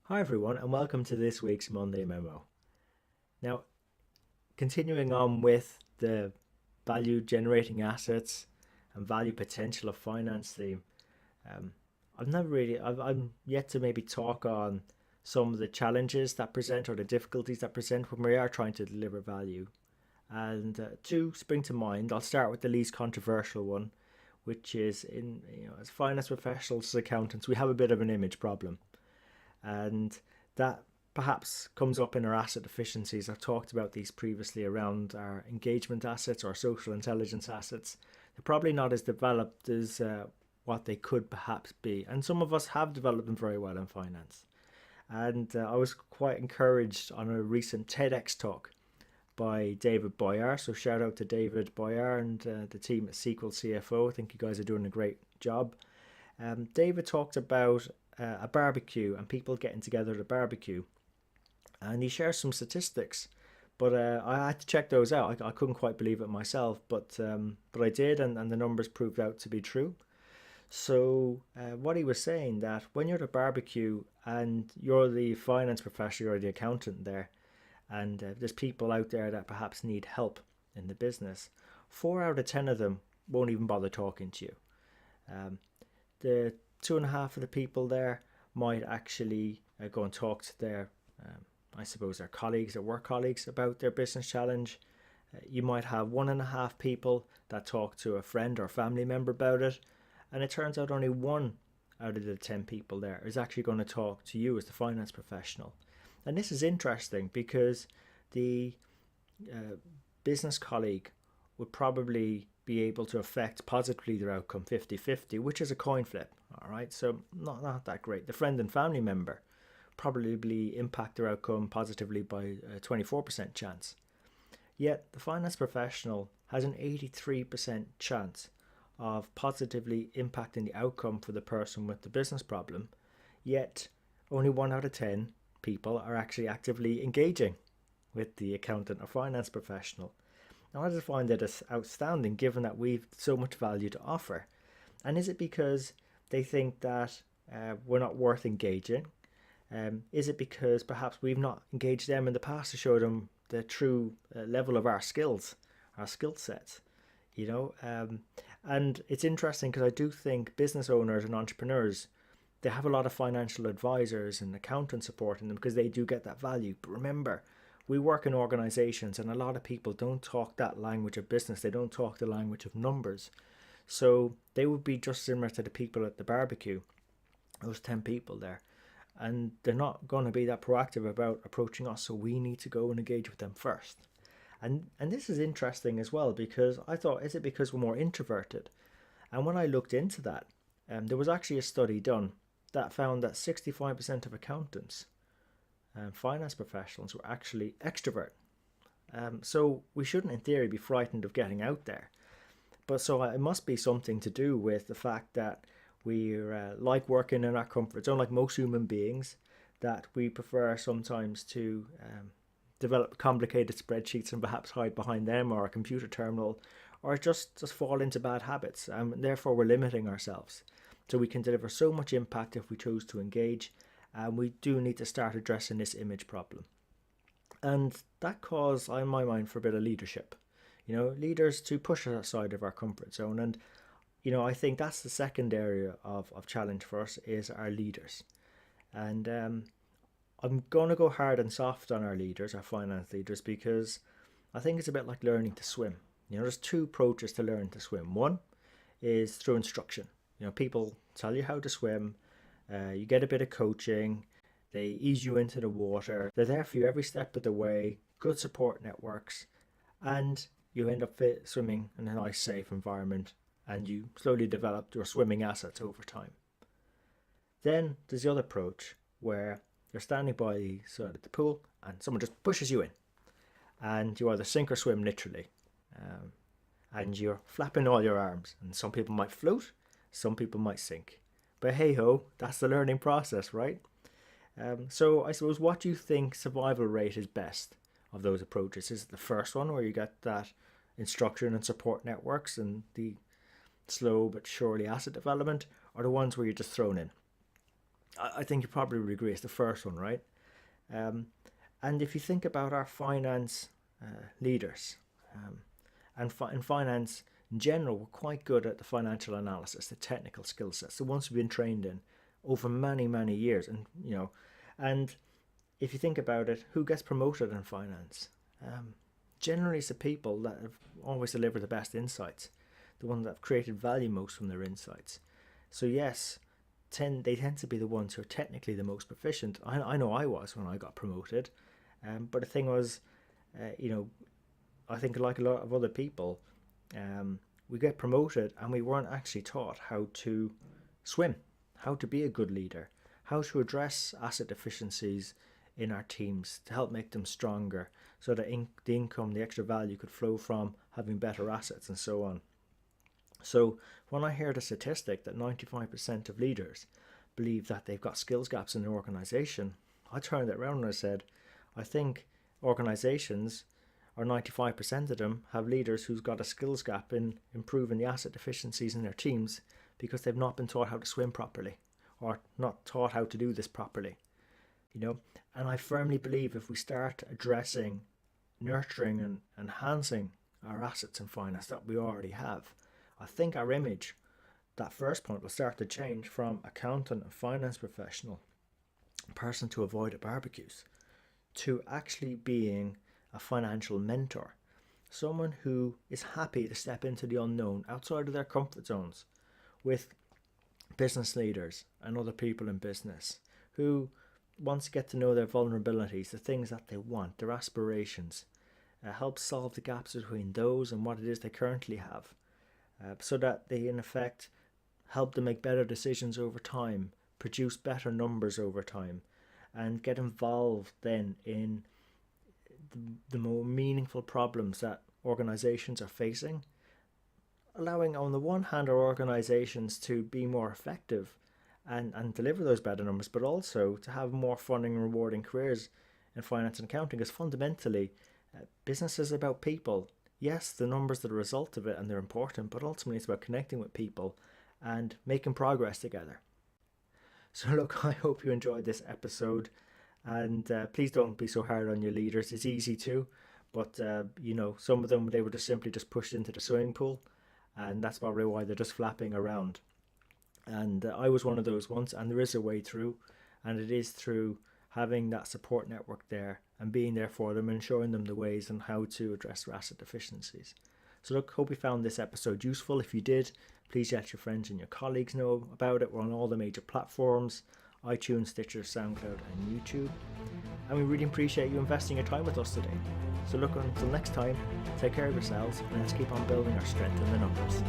Hi, everyone, and welcome to this week's Monday Memo. Now, continuing on with the value generating assets and value potential of finance theme, um, I'm yet to maybe talk on some of the challenges that present or the difficulties that present when we are trying to deliver value. And two spring to mind. I'll start with the least controversial one, which is as finance professionals, as accountants, we have a bit of an image problem and that perhaps comes up in our asset efficiencies. I've talked about these previously around our engagement assets or social intelligence assets. They're probably not as developed as what they could perhaps be, and some of us have developed them very well in finance. And I was quite encouraged on a recent TEDx talk by David Boyar. So shout out to David Boyar and the team at SQL CFO. I think you guys are doing a great job. David talked about a barbecue and people getting together at a barbecue, and he shares some statistics. But I had to check those out. I couldn't quite believe it myself, but I did, and the numbers proved out to be true. So what he was saying that when you're at a barbecue and you're the finance professional or the accountant there, and there's people out there that perhaps need help in the business, 4 out of 10 of them won't even bother talking to you. Um, the two and a half of the people there might actually go and talk to their, I suppose, their colleagues, their work colleagues about their business challenge. You might have 1.5 people that talk to a friend or family member about it, and it turns out only 1 out of the 10 people there is actually going to talk to you as the finance professional. And this is interesting because the uh, business colleague would probably be able to affect positively their outcome 50-50, which is a coin flip. All right, so not that great. The friend and family member probably impact their outcome positively by a 24% chance. Yet the finance professional has an 83% chance of positively impacting the outcome for the person with the business problem. Yet only 1 out of 10 people are actually actively engaging with the accountant or finance professional. Now, I just find that it's outstanding given that we've so much value to offer. And is it because they think that we're not worth engaging? Is it because perhaps we've not engaged them in the past to show them the true level of our skills, our skill sets? You know, and it's interesting because I do think business owners and entrepreneurs, they have a lot of financial advisors and accountants supporting them because they do get that value. But remember, we work in organizations and a lot of people don't talk that language of business. They don't talk the language of numbers. So they would be just similar to the people at the barbecue, those 10 people there. And they're not going to be that proactive about approaching us. So we need to go and engage with them first. And this is interesting as well because I thought, is it because we're more introverted? And when I looked into that, there was actually a study done that found that 65% of accountants and finance professionals were actually extrovert. So we shouldn't, in theory, be frightened of getting out there. But so it must be something to do with the fact that we like working in our comfort zone, like most human beings, that we prefer sometimes to develop complicated spreadsheets and perhaps hide behind them or a computer terminal, or just fall into bad habits. And therefore, we're limiting ourselves. So we can deliver so much impact if we choose to engage, and we do need to start addressing this image problem. And that calls, in my mind, for a bit of leadership. Leaders to push us outside of our comfort zone. And, I think that's the second area of challenge for us is our leaders. And I'm going to go hard and soft on our leaders, our finance leaders, because I think it's a bit like learning to swim. There's two approaches to learn to swim. One is through instruction. People tell you how to swim, you get a bit of coaching, they ease you into the water, they're there for you every step of the way, good support networks, and you end up swimming in a nice, safe environment, and you slowly develop your swimming assets over time. Then there's the other approach where you're standing by the side of the pool and someone just pushes you in, and you either sink or swim literally. Um, and you're flapping all your arms, and some people might float, some people might sink. But hey ho, that's the learning process, right? So I suppose, what do you think survival rate is best of those approaches? Is it the first one where you get that instruction and support networks and the slow but surely asset development, or the ones where you're just thrown in? I think you probably would agree it's the first one, right? Um, and if you think about our finance leaders, um, in finance in general, we're quite good at the financial analysis, the technical skill sets, the ones we've been trained in over many, many years. And if you think about it, who gets promoted in finance? Um, Generally, it's the people that have always delivered the best insights, the ones that have created value most from their insights. So yes, they tend to be the ones who are technically the most proficient. I know I was when I got promoted, but the thing was, you know, I think like a lot of other people, we get promoted and we weren't actually taught how to swim, how to be a good leader, how to address asset deficiencies in our teams to help make them stronger so that the income, the extra value could flow from having better assets and so on. So when I hear the statistic that 95% of leaders believe that they've got skills gaps in their organization, I turned it around and I said, I think organizations, or 95% of them, have leaders who's got a skills gap in improving the asset deficiencies in their teams because they've not been taught how to swim properly or not taught how to do this properly. And I firmly believe if we start addressing, nurturing and enhancing our assets in finance that we already have, I think our image, that first point, will start to change from accountant and finance professional, person to avoid at barbecues, to actually being a financial mentor, someone who is happy to step into the unknown outside of their comfort zones with business leaders and other people in business who wants to get to know their vulnerabilities, the things that they want, their aspirations, help solve the gaps between those and what it is they currently have, so that they in effect help them make better decisions over time, produce better numbers over time, and get involved then in the more meaningful problems that organizations are facing, allowing on the one hand our organizations to be more effective and deliver those better numbers, but also to have more fun and rewarding careers in finance and accounting, because fundamentally business is about people. Yes, the numbers are the result of it and they're important, but ultimately it's about connecting with people and making progress together. So look, I hope you enjoyed this episode, and please don't be so hard on your leaders. It's easy to, but some of them, they were just simply just pushed into the swimming pool, and that's probably why they're just flapping around. And I was one of those once, and there is a way through, and it is through having that support network there and being there for them and showing them the ways and how to address their asset deficiencies. So look, hope you found this episode useful. If you did, please let your friends and your colleagues know about it. We're on all the major platforms: iTunes, Stitcher, SoundCloud and YouTube. And we really appreciate you investing your time with us today. So look, until next time, take care of yourselves and let's keep on building our strength in the numbers.